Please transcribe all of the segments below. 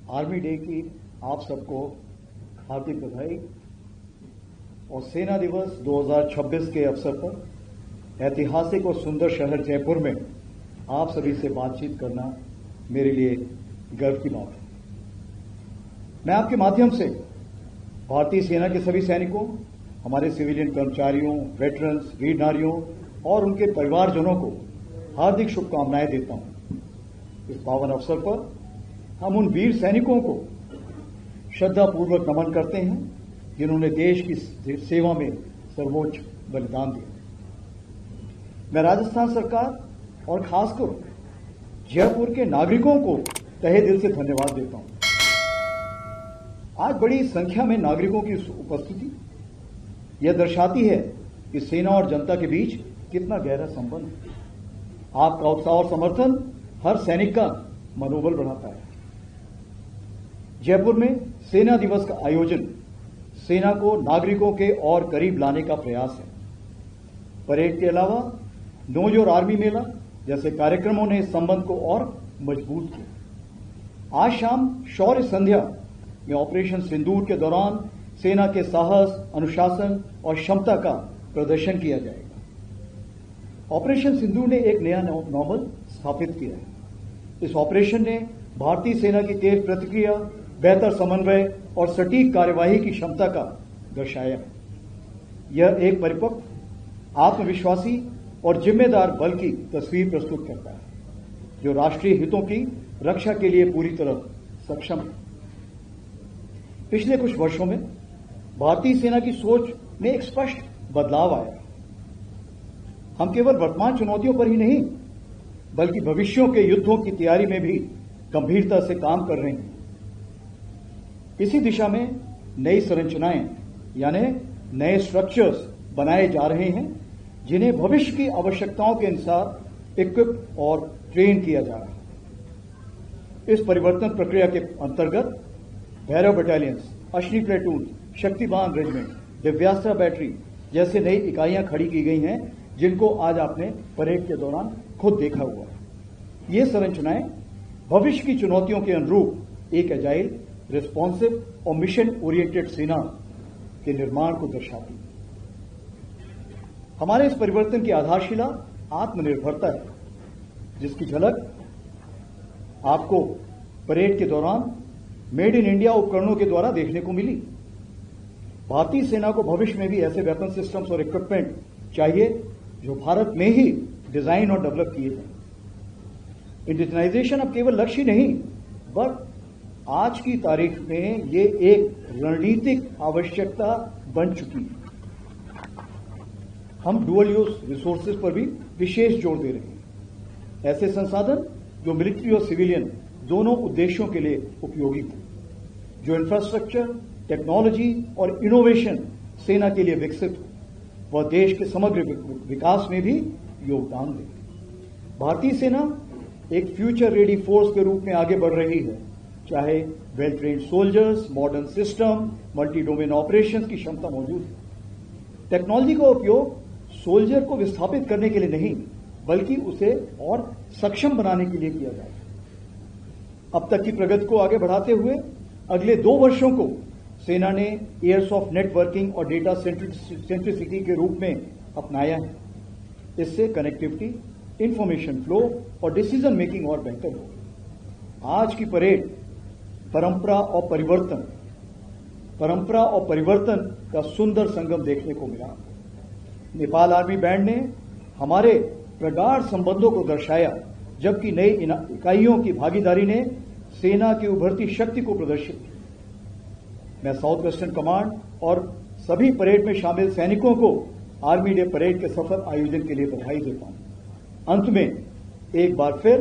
Army day की आप सबको हार्दिक बधाई और सेना दिवस 2026 के अवसर पर ऐतिहासिक और सुंदर शहर जयपुर में आप सभी से बातचीत करना मेरे लिए गर्व की बात है। मैं आपके माध्यम से भारतीय सेना के सभी सैनिकों, हमारे सिविलियन कर्मचारियों, वेटरन्स, वीर नारियों और उनके परिवारजनों को हार्दिक शुभकामनाएं देता हूं। इस पावन अवसर पर हम उन वीर सैनिकों को श्रद्धापूर्वक नमन करते हैं जिन्होंने देश की सेवा में सर्वोच्च बलिदान दिया। मैं राजस्थान सरकार और खासकर जयपुर के नागरिकों को तहे दिल से धन्यवाद देता हूं। आज बड़ी संख्या में नागरिकों की उपस्थिति यह दर्शाती है कि सेना और जनता के बीच कितना गहरा संबंध है। आपका उत्साह और समर्थन हर सैनिक का मनोबल बढ़ाता है। जयपुर में सेना दिवस का आयोजन सेना को नागरिकों के और करीब लाने का प्रयास है। परेड के अलावा नो योर आर्मी मेला जैसे कार्यक्रमों ने इस संबंध को और मजबूत किया। आज शाम शौर्य संध्या में ऑपरेशन सिंदूर के दौरान सेना के साहस, अनुशासन और क्षमता का प्रदर्शन किया जाएगा। ऑपरेशन सिंदूर ने एक नया नॉर्मल स्थापित किया है। इस ऑपरेशन ने भारतीय सेना की तेज प्रतिक्रिया, बेहतर समन्वय और सटीक कार्यवाही की क्षमता का दर्शाया है। यह एक परिपक्व, आत्मविश्वासी और जिम्मेदार बल की तस्वीर प्रस्तुत करता है जो राष्ट्रीय हितों की रक्षा के लिए पूरी तरह सक्षम है। पिछले कुछ वर्षों में भारतीय सेना की सोच में एक स्पष्ट बदलाव आया। हम केवल वर्तमान चुनौतियों पर ही नहीं बल्कि भविष्यों के युद्धों की तैयारी में भी गंभीरता से काम कर रहे हैं। इसी दिशा में नई संरचनाएं यानी नए स्ट्रक्चर्स बनाए जा रहे हैं जिन्हें भविष्य की आवश्यकताओं के अनुसार इक्विप और ट्रेन किया जा रहा है। इस परिवर्तन प्रक्रिया के अंतर्गत Bhairav battalions, Ashwini platoon, Shaktibaan regiment, Divyastra battery जैसे नई इकाइयां खड़ी की गई हैं जिनको आज आपने परेड के दौरान खुद देखा हुआ है। ये संरचनाएं भविष्य की चुनौतियों के अनुरूप एक एजाइल, रिस्पॉन्सिव और मिशन ओरिएंटेड सेना के निर्माण को दर्शाती है। हमारे इस परिवर्तन की आधारशिला आत्मनिर्भरता है जिसकी झलक आपको परेड के दौरान मेड इन इंडिया उपकरणों के द्वारा देखने को मिली। भारतीय सेना को भविष्य में भी ऐसे वेपन सिस्टम्स और इक्विपमेंट चाहिए जो भारत में ही डिजाइन और डेवलप किए जाए। इंडिजिनाइजेशन अब केवल लक्ष्य नहीं बट आज की तारीख में ये एक रणनीतिक आवश्यकता बन चुकी है। हम डुअल यूज रिसोर्सेज पर भी विशेष जोर दे रहे हैं। ऐसे संसाधन जो मिलिट्री और सिविलियन दोनों उद्देश्यों के लिए उपयोगी हो, जो इंफ्रास्ट्रक्चर, टेक्नोलॉजी और इनोवेशन सेना के लिए विकसित हो, वह देश के समग्र विकास में भी योगदान दे। भारतीय सेना एक फ्यूचर रेडी फोर्स के रूप में आगे बढ़ रही है, चाहे well trained soldiers, modern system, multi domain operation की क्षमता मौजूद है। टेक्नोलॉजी का उपयोग सोल्जर को विस्थापित करने के लिए नहीं बल्कि उसे और सक्षम बनाने के लिए किया जाए। अब तक की प्रगति को आगे बढ़ाते हुए अगले 2 वर्षों को सेना ने एयर्स ऑफ नेटवर्किंग और डेटा सेंट्रिसिटी के रूप में अपनाया है। इससे कनेक्टिविटी, इंफॉर्मेशन फ्लो और डिसीजन मेकिंग और बेहतर होगी। आज की परेड परंपरा और परिवर्तन का सुंदर संगम देखने को मिला। नेपाल आर्मी बैंड ने हमारे प्रगाढ़ संबंधों को दर्शाया जबकि नई इकाइयों की भागीदारी ने सेना की उभरती शक्ति को प्रदर्शित किया। मैं साउथ वेस्टर्न कमांड और सभी परेड में शामिल सैनिकों को आर्मी डे परेड के सफल आयोजन के लिए बधाई देता हूं। अंत में एक बार फिर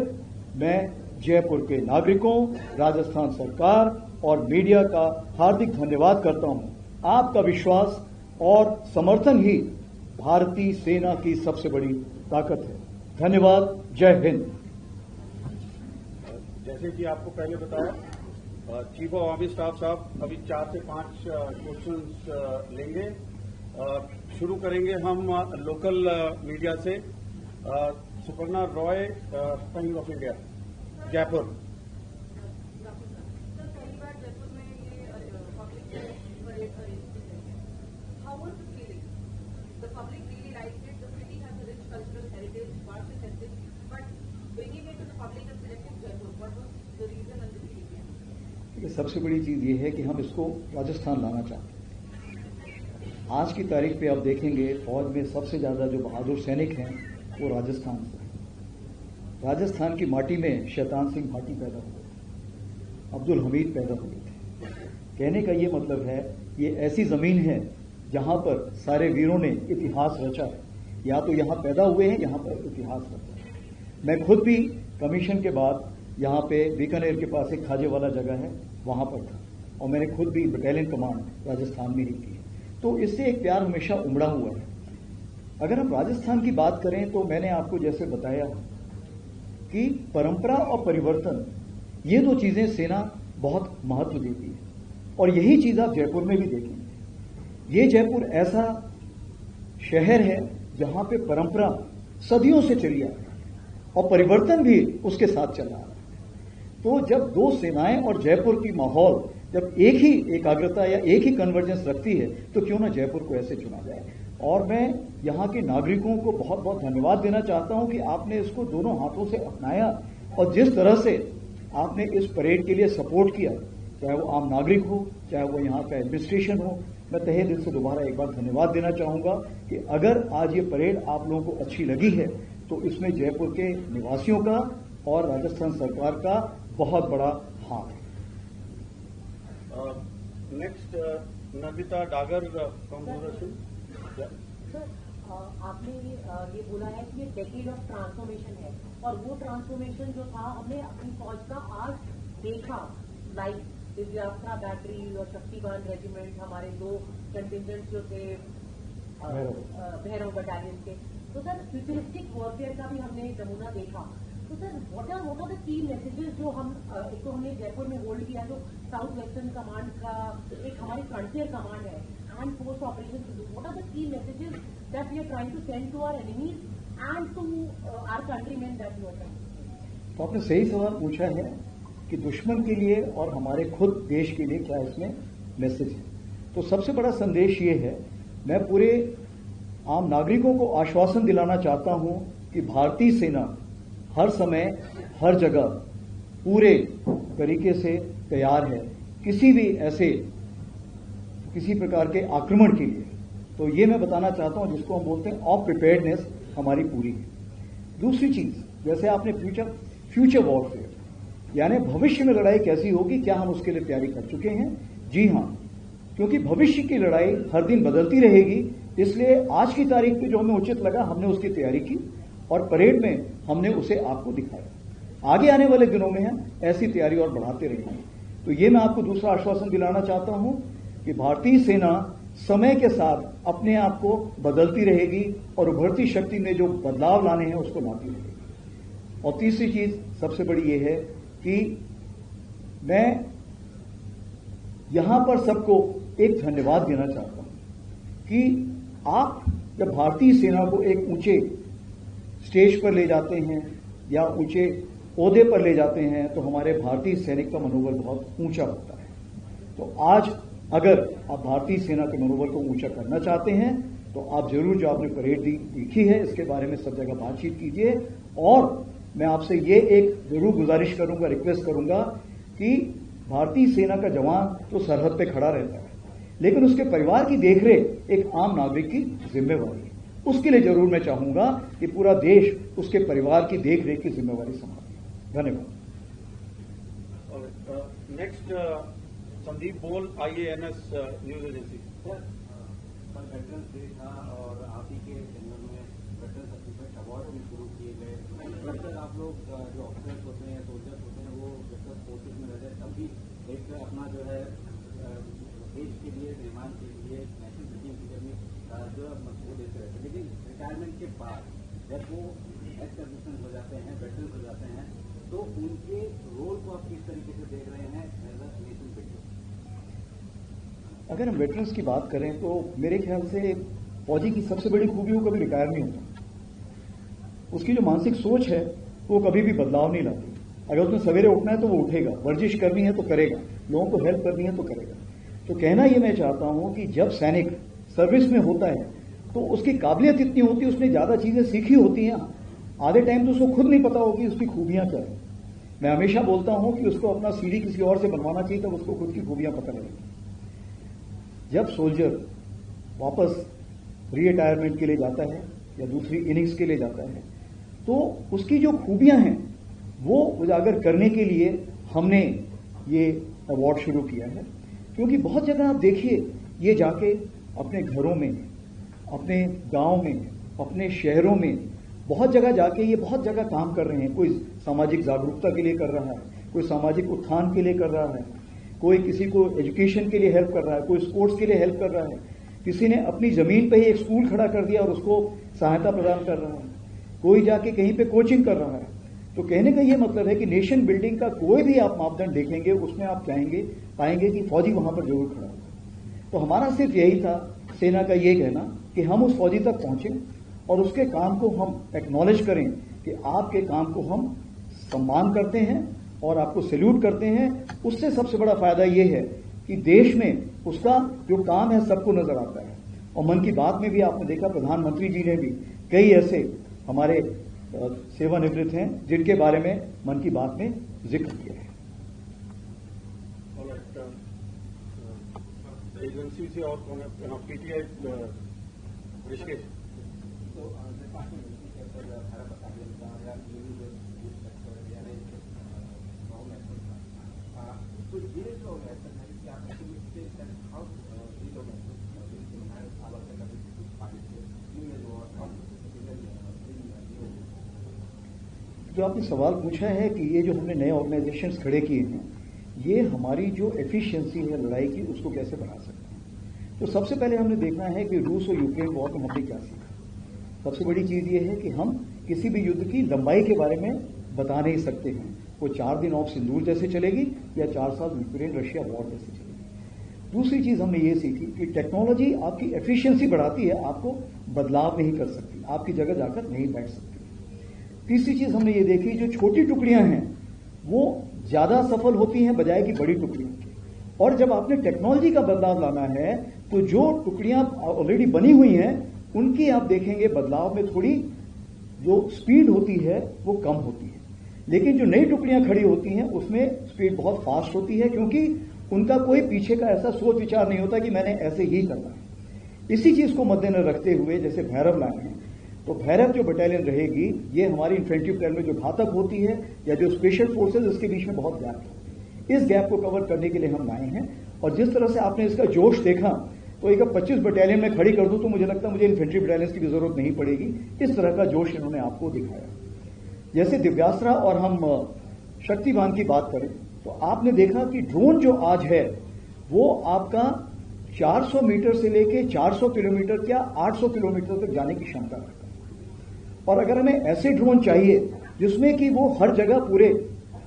मैं जयपुर के नागरिकों, राजस्थान सरकार और मीडिया का हार्दिक धन्यवाद करता हूं। आपका विश्वास और समर्थन ही भारतीय सेना की सबसे बड़ी ताकत है। धन्यवाद। जय हिंद। जैसे कि आपको पहले बताया, चीफ ऑफ आर्मी स्टाफ साहब अभी 4 से 5 क्वेश्चंस लेंगे। शुरू करेंगे हम लोकल मीडिया से। Suparna Roy, times of India, Jaipur. सबसे बड़ी चीज ये है कि हम इसको राजस्थान लाना चाहते हैं। आज की तारीख पे आप देखेंगे फौज में सबसे ज्यादा जो बहादुर सैनिक हैं वो राजस्थान से हैं। राजस्थान की माटी में शैतान सिंह भाटी पैदा हुए, अब्दुल हमीद पैदा हुए थे। कहने का ये मतलब है ये ऐसी जमीन है जहां पर सारे वीरों ने इतिहास रचा है, या तो यहां पैदा हुए हैं, यहां पर इतिहास रचा है। मैं खुद भी कमीशन के बाद यहाँ पे बीकानेर के पास एक खाजेवाला जगह है, वहां पर था, और मैंने खुद भी बटालियन कमांड राजस्थान में ही की है। तो इससे एक प्यार हमेशा उमड़ा हुआ है। अगर हम राजस्थान की बात करें तो मैंने आपको जैसे बताया कि परंपरा और परिवर्तन, ये दो चीजें सेना बहुत महत्व देती है, और यही चीज आप जयपुर में भी देखेंगे। ये जयपुर ऐसा शहर है जहां पे परंपरा सदियों से चली आ रही है और परिवर्तन भी उसके साथ चला आ रहा है। तो जब दो सेनाएं और जयपुर की माहौल जब एक ही एकाग्रता या एक ही कन्वर्जेंस रखती है तो क्यों ना जयपुर को ऐसे चुना जाए। और मैं यहाँ के नागरिकों को बहुत बहुत धन्यवाद देना चाहता हूं कि आपने इसको दोनों हाथों से अपनाया, और जिस तरह से आपने इस परेड के लिए सपोर्ट किया, चाहे वो आम नागरिक हो, चाहे वो यहाँ का एडमिनिस्ट्रेशन हो, मैं तहे दिल से दोबारा एक बार धन्यवाद देना चाहूंगा कि अगर आज ये परेड आप लोगों को अच्छी लगी है तो इसमें जयपुर के निवासियों का और राजस्थान सरकार का बहुत बड़ा हाथ है। Next Nandita Dagar from Doordarshan. Sir, आपने ये बोला है कि ये डेकेड ऑफ ट्रांसफॉर्मेशन है, और वो ट्रांसफॉर्मेशन जो था हमने अपनी फौज का आज देखा लाइक दिव्यास्त्रा बैटरी और शक्तिवान रेजिमेंट, हमारे 2 कंटिजेंट्स जो थे भैरव बटालियन के। तो सर फ्यूचरिस्टिक वॉरफेयर का भी हमने नमूना देखा। तो sir what are the key messages जो हम एक तो हमने जयपुर में होल्ड किया, जो साउथ वेस्टर्न कमांड का एक हमारी फ्रंटियर कमांड है and force operation, what are the key messages that we are trying to send to our enemies and to our countrymen that you are trying. तो आपने सही सवाल पूछा है कि दुश्मन के लिए और हमारे खुद देश के लिए क्या इसमें मैसेज है। तो सबसे बड़ा संदेश ये है, मैं पूरे आम नागरिकों को आश्वासन दिलाना चाहता हूं कि भारतीय सेना हर समय हर जगह पूरे तरीके से तैयार है किसी भी ऐसे किसी प्रकार के आक्रमण के लिए। तो ये मैं बताना चाहता हूं, जिसको हम बोलते हैं ऑफ प्रिपेयर्डनेस, हमारी पूरी है। दूसरी चीज, जैसे आपने फ्यूचर वॉरफेयर यानी भविष्य में लड़ाई कैसी होगी, क्या हम उसके लिए तैयारी कर चुके हैं? जी हां, क्योंकि भविष्य की लड़ाई हर दिन बदलती रहेगी, इसलिए आज की तारीख पे जो हमें उचित लगा हमने उसकी तैयारी की और परेड में हमने उसे आपको दिखाया। आगे आने वाले दिनों में हम ऐसी तैयारी और बढ़ाते रहेंगे। तो ये मैं आपको दूसरा आश्वासन दिलाना चाहता हूं कि भारतीय सेना समय के साथ अपने आप को बदलती रहेगी और उभरती शक्ति में जो बदलाव लाने हैं उसको लाती रहेगी। और तीसरी चीज सबसे बड़ी ये है कि मैं यहां पर सबको एक धन्यवाद देना चाहता हूं कि आप जब भारतीय सेना को एक ऊंचे स्टेज पर ले जाते हैं या ऊंचे ओहदे पर ले जाते हैं तो हमारे भारतीय सैनिक का मनोबल बहुत ऊंचा होता है। तो आज अगर आप भारतीय सेना के मनोबल को ऊंचा करना चाहते हैं तो आप जरूर जो आपने परेड देखी है इसके बारे में सब जगह बातचीत कीजिए। और मैं आपसे ये एक जरूर गुजारिश करूंगा, रिक्वेस्ट करूंगा कि भारतीय सेना का जवान तो सरहद पे खड़ा रहता है, लेकिन उसके परिवार की देखरेख एक आम नागरिक की जिम्मेवारी है। उसके लिए जरूर मैं चाहूंगा कि पूरा देश उसके परिवार की देखरेख की जिम्मेवारी संभाले। धन्यवाद। नेक्स्ट संदीप बोल, IANS news agency. Veterans day था और आप ही के जंगल में वेटरन्स अचीवमेंट अवार्ड भी शुरू किए गए। अक्सर आप लोग जो ऑफिसर्स होते हैं, सोल्जर्स होते हैं, वो जब तक फोर्सेज में रहते हैं तब भी एक अपना जो है देश के लिए, निर्माण के लिए, नेशनल बिल्डिंग के लिए भी जो वो देते रहते हैं। लेकिन रिटायरमेंट के बाद जब वो एक्स सर्विसमैन हो जाते हैं, वेटरन्स हो जाते हैं, तो उनके रोल को आप किस तरीके से देख रहे हैं एज अ नेशन बिल्डर? अगर हम वेटरन्स की बात करें तो मेरे ख्याल से फौजी की सबसे बड़ी खूबी वो कभी रिटायर नहीं होता। उसकी जो मानसिक सोच है वो कभी भी बदलाव नहीं लाती। अगर उसने सवेरे उठना है तो वो उठेगा, वर्जिश करनी है तो करेगा, लोगों को हेल्प करनी है तो करेगा। तो कहना ये मैं चाहता हूं कि जब सैनिक सर्विस में होता है तो उसकी काबिलियत इतनी होती है, उसने ज्यादा चीजें सीखी होती हैं। आधे टाइम तो उसको खुद नहीं पता होगी उसकी खूबियां क्या है, मैं हमेशा बोलता हूं कि उसको अपना सीढ़ी किसी और से बनवाना चाहिए तब उसको खुद की खूबियां पता लगेगी। जब सोल्जर वापस रिटायरमेंट के लिए जाता है या दूसरी इनिंग्स के लिए जाता है तो उसकी जो खूबियां हैं वो उजागर करने के लिए हमने ये अवार्ड शुरू किया है। क्योंकि बहुत जगह आप देखिए, ये जाके अपने घरों में, अपने गांव में, अपने शहरों में बहुत जगह जाके ये बहुत जगह काम कर रहे हैं। कोई सामाजिक जागरूकता के लिए कर रहा है, कोई सामाजिक उत्थान के लिए कर रहा है, कोई किसी को एजुकेशन के लिए हेल्प कर रहा है, कोई स्पोर्ट्स के लिए हेल्प कर रहा है, किसी ने अपनी जमीन पे ही एक स्कूल खड़ा कर दिया और उसको सहायता प्रदान कर रहा है, कोई जाके कहीं पे कोचिंग कर रहा है। तो कहने का ये मतलब है कि नेशन बिल्डिंग का कोई भी आप मापदंड देखेंगे उसमें आप पाएंगे कि फौजी वहां पर जरूर खड़ा होगा। तो हमारा सिर्फ यही था, सेना का ये कहना कि हम उस फौजी तक पहुंचे और उसके काम को हम एक्नॉलेज करें कि आपके काम को हम सम्मान करते हैं और आपको सैल्यूट करते हैं। उससे सबसे बड़ा फायदा ये है कि देश में उसका जो काम है सबको नजर आता है। और मन की बात में भी आपने देखा, प्रधानमंत्री जी ने भी कई ऐसे हमारे सेवानिवृत्त हैं जिनके बारे में मन की बात में जिक्र किया है। एजेंसी से और कौन है? पीटीआई ऋषिकेश। तो ये जो ऐसा है कि आप जो आपने सवाल पूछा है कि ये जो हमने नए ऑर्गेनाइजेशंस खड़े किए हैं, ये हमारी जो एफिशिएंसी है लड़ाई की उसको कैसे बढ़ा सकते हैं। तो सबसे पहले हमने देखना है कि रूस और यूक्रेन वॉर में हमने क्या सीखा। सबसे बड़ी चीज ये है कि हम किसी भी युद्ध की लंबाई के बारे में बता नहीं सकते हैं, वो 4 दिन ऑफ सिंदूर जैसे चलेगी या 4 साल यूक्रेन रशिया वॉर जैसे चलेगी। दूसरी चीज हमने ये सीखी कि टेक्नोलॉजी आपकी एफिशिएंसी बढ़ाती है, आपको बदलाव नहीं कर सकती, आपकी जगह जाकर नहीं बैठ सकती। तीसरी चीज हमने ये देखी, जो छोटी टुकड़ियां हैं वो ज्यादा सफल होती हैं बजाय की बड़ी टुकड़ियों की। और जब आपने टेक्नोलॉजी का बदलाव लाना है तो जो टुकड़ियां ऑलरेडी बनी हुई हैं उनकी आप देखेंगे बदलाव में थोड़ी जो स्पीड होती है वो कम होती है, लेकिन जो नई टुकड़ियां खड़ी होती हैं उसमें स्पीड बहुत फास्ट होती है, क्योंकि उनका कोई पीछे का ऐसा सोच विचार नहीं होता कि मैंने ऐसे ही करना है। इसी चीज को मद्देनजर रखते हुए जैसे भैरव लाए हैं, तो भैरव जो बटालियन रहेगी ये हमारी इन्फेंट्री बटालियन में जो घातक होती है या जो स्पेशल फोर्सेज, इसके बीच में बहुत गैप है। इस गैप को कवर करने के लिए हम लाए हैं। और जिस तरह से आपने इसका जोश देखा, तो एक 25 बटालियन में खड़ी कर दूं तो मुझे लगता है मुझे इन्फेंट्री बटालियन की भी जरूरत नहीं पड़ेगी। इस तरह का जोश इन्होंने आपको दिखाया। जैसे दिव्यास्त्रा और हम शक्तिवान की बात करें तो आपने देखा कि ड्रोन जो आज है वो आपका 400 मीटर से लेके 400 किलोमीटर या 800 किलोमीटर तक जाने की क्षमता रखता है। और अगर हमें ऐसे ड्रोन चाहिए जिसमें कि वो हर जगह पूरे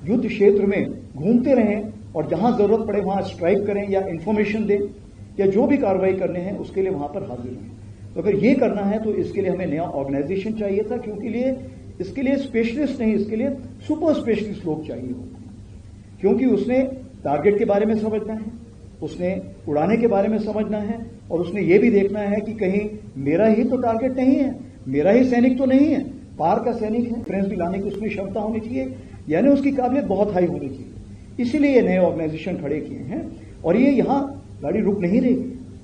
युद्ध क्षेत्र में घूमते रहें और जहां जरूरत पड़े वहां स्ट्राइक करें या इंफॉर्मेशन दें या जो भी कार्रवाई करने हैं उसके लिए वहां पर हाजिर रहें, तो अगर ये करना है तो इसके लिए हमें नया ऑर्गेनाइजेशन चाहिए था, क्योंकि इसके लिए स्पेशलिस्ट नहीं, इसके लिए सुपर स्पेशलिस्ट लोग चाहिए होते हैं। क्योंकि उसने टारगेट के बारे में समझना है, उसने उड़ाने के बारे में समझना है और उसने ये भी देखना है कि कहीं मेरा ही तो टारगेट नहीं है, मेरा ही सैनिक तो नहीं है, पार का सैनिक है। फ्रेंस भी लाने की उसमें क्षमता होनी चाहिए, यानी उसकी काबिलियत बहुत हाई होनी चाहिए। इसीलिए ये नए ऑर्गेनाइजेशन खड़े किए हैं और ये यहां गाड़ी रुक नहीं रही,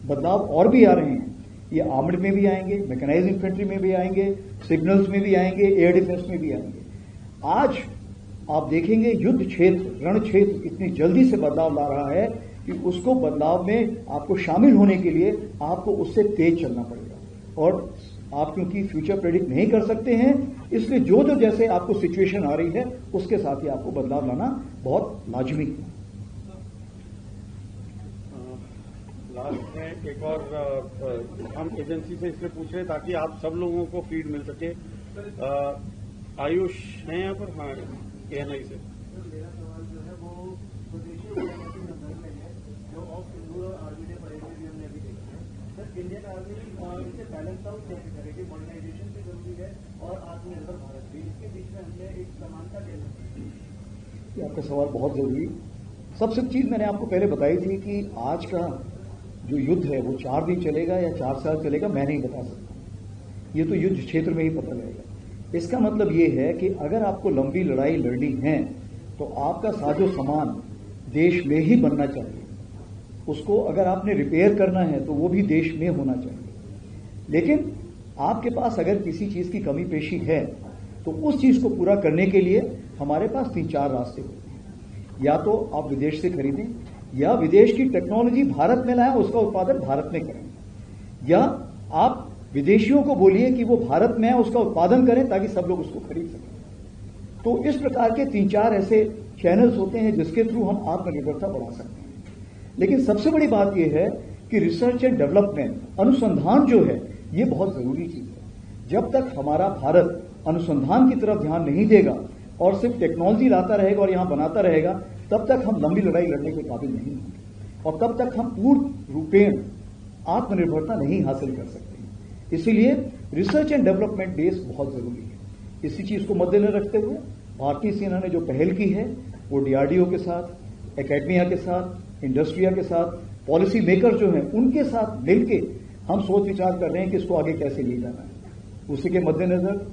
बदलाव और भी आ रहे हैं। ये आर्मड में भी आएंगे, मैकेनाइज्ड इन्फेंट्री में भी आएंगे, सिग्नल्स में भी आएंगे, एयर डिफेंस में भी आएंगे। आज आप देखेंगे युद्ध क्षेत्र, रण क्षेत्र इतनी जल्दी से बदलाव ला रहा है कि उसको बदलाव में आपको शामिल होने के लिए आपको उससे तेज चलना पड़ेगा। और आप क्योंकि फ्यूचर प्रेडिक्ट नहीं कर सकते हैं, इसलिए जो जो जैसे आपको सिचुएशन आ रही है उसके साथ ही आपको बदलाव लाना बहुत लाजमी है। लास्ट में एक और हम एजेंसी से इसलिए पूछ रहे हैं ताकि आप सब लोगों को फीड मिल सके। आयुष है यहाँ पर? हाँ, ANI से। मेरा सवाल जो है वो स्वदेशी जो ऑफ सिंदूर और आर्मी डे परेड में भी हमने अभी देखा है। सर, इंडियन आर्मी इसे बैलेंस आउट कैसे करेगी? मॉडर्नाइजेशन भी जरूरी है और आत्मनिर्भर भारत भी, इसके बीच में हमने एक समानता कैसे? आपका सवाल बहुत जरूरी। सबसे चीज मैंने आपको पहले बताई थी कि आज का जो युद्ध है वो 4 दिन चलेगा या 4 साल चलेगा, मैं नहीं बता सकता। ये तो युद्ध क्षेत्र में ही पता लगेगा। इसका मतलब ये है कि अगर आपको लंबी लड़ाई लड़नी है तो आपका साजो सामान देश में ही बनना चाहिए। उसको अगर आपने रिपेयर करना है तो वो भी देश में होना चाहिए। लेकिन आपके पास अगर किसी चीज की कमी पेशी है तो उस चीज को पूरा करने के लिए हमारे पास 3-4 रास्ते होते हैं। या तो आप विदेश से खरीदें, या विदेश की टेक्नोलॉजी भारत में लाएं, उसका उत्पादन भारत में करें, या आप विदेशियों को बोलिए कि वो भारत में है उसका उत्पादन करें ताकि सब लोग उसको खरीद सकें। तो इस प्रकार के 3-4 ऐसे चैनल्स होते हैं जिसके थ्रू हम आत्मनिर्भरता बढ़ा सकते हैं। लेकिन सबसे बड़ी बात यह है कि रिसर्च एंड डेवलपमेंट, अनुसंधान जो है, ये बहुत जरूरी चीज है। जब तक हमारा भारत अनुसंधान की तरफ ध्यान नहीं देगा और सिर्फ टेक्नोलॉजी लाता रहेगा और यहां बनाता रहेगा, तब तक हम लंबी लड़ाई लड़ने के काबिल नहीं होंगे और तब तक हम पूर्ण रूपेण आत्मनिर्भरता नहीं हासिल कर सकते। इसीलिए रिसर्च एंड डेवलपमेंट बेस बहुत जरूरी है। इसी चीज को मद्देनजर रखते हुए भारतीय सेना ने जो पहल की है वो डीआरडीओ के साथ, एकेडमिया के साथ, इंडस्ट्रिया के साथ, पॉलिसी मेकर जो हैं उनके साथ मिलके हम सोच विचार कर रहे हैं कि इसको आगे कैसे ले जाना है। उसी के मद्देनजर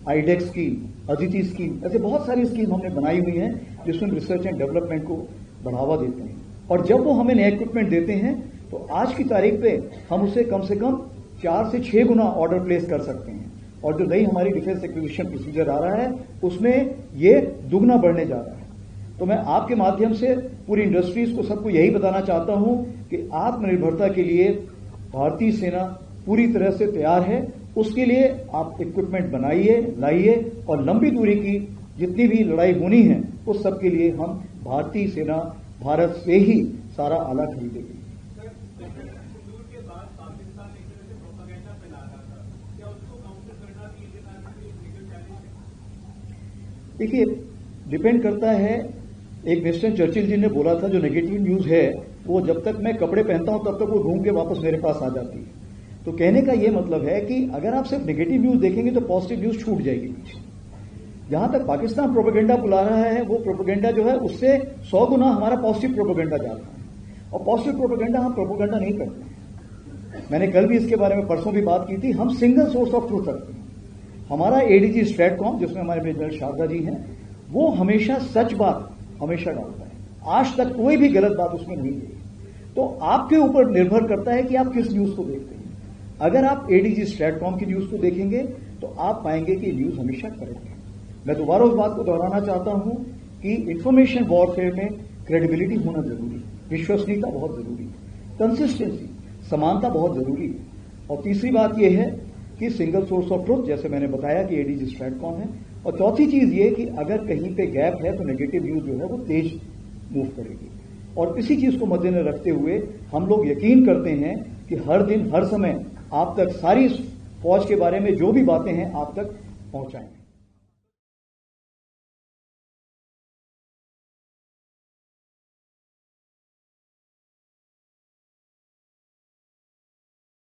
आईडेक्स स्कीम, अदिति स्कीम, ऐसे बहुत सारी स्कीम हमने बनाई हुई हैं जिसमें रिसर्च एंड डेवलपमेंट को बढ़ावा देते हैं। और जब वो हमें नए इक्विपमेंट देते हैं तो आज की तारीख पे हम उसे कम से कम 4 से 6 गुना ऑर्डर प्लेस कर सकते हैं। और जो नई हमारी डिफेंस एक्विजिशन प्रोसीजर आ रहा है उसमें ये दुगना बढ़ने जा रहा है। तो मैं आपके माध्यम से पूरी इंडस्ट्रीज को, सबको यही बताना चाहता हूं कि आत्मनिर्भरता के लिए भारतीय सेना पूरी तरह से तैयार है। उसके लिए आप इक्विपमेंट बनाइए, लाइए और लंबी दूरी की जितनी भी लड़ाई होनी है उस सब के लिए हम भारतीय सेना भारत से ही सारा आला खरीदेगी। देखिए, डिपेंड करता है। एक विंस्टन चर्चिल जी ने बोला था जो नेगेटिव न्यूज है वो जब तक मैं कपड़े पहनता हूं तब तक वो घूम के वापस मेरे पास आ जाती है। तो कहने का ये मतलब है कि अगर आप सिर्फ नेगेटिव न्यूज देखेंगे तो पॉजिटिव न्यूज छूट जाएगी पीछे। जहां तक पाकिस्तान प्रोपेगेंडा बुला रहा है वो प्रोपेगेंडा जो है उससे 100 गुना हमारा पॉजिटिव प्रोपेगेंडा जा रहा है। और पॉजिटिव प्रोपेगेंडा हम प्रोपेगेंडा नहीं करते। मैंने कल भी इसके बारे में परसों भी बात की थी। हम सिंगल सोर्स ऑफ ट्रूथ रखते हैं। हमारा एडीजी स्ट्रेटकॉम, जिसमें हमारे मेजर शारदा जी हैं, वो हमेशा सच बात हमेशा डालता है। आज तक कोई भी गलत बात उसमें नहीं गई। तो आपके ऊपर निर्भर करता है कि आप किस न्यूज को देखते हैं। अगर आप एडीजी स्ट्रेटकॉम की न्यूज को देखेंगे तो आप पाएंगे कि न्यूज हमेशा करेक्ट है। मैं दोबारा उस बात को दोहराना चाहता हूं कि इंफॉर्मेशन वॉरफेयर में क्रेडिबिलिटी होना जरूरी है, विश्वसनीयता बहुत जरूरी है, कंसिस्टेंसी, समानता बहुत जरूरी है। और तीसरी बात यह है कि सिंगल सोर्स ऑफ ट्रुथ, जैसे मैंने बताया कि एडीजी स्ट्रेटकॉम है। और चौथी चीज ये कि अगर कहीं पे गैप है तो नेगेटिव न्यूज जो है वो तेज मूव करेगी। और इसी चीज को मद्देनजर रखते हुए हम लोग यकीन करते हैं कि हर दिन हर समय आप तक सारी फौज के बारे में जो भी बातें हैं आप तक पहुंचाएं।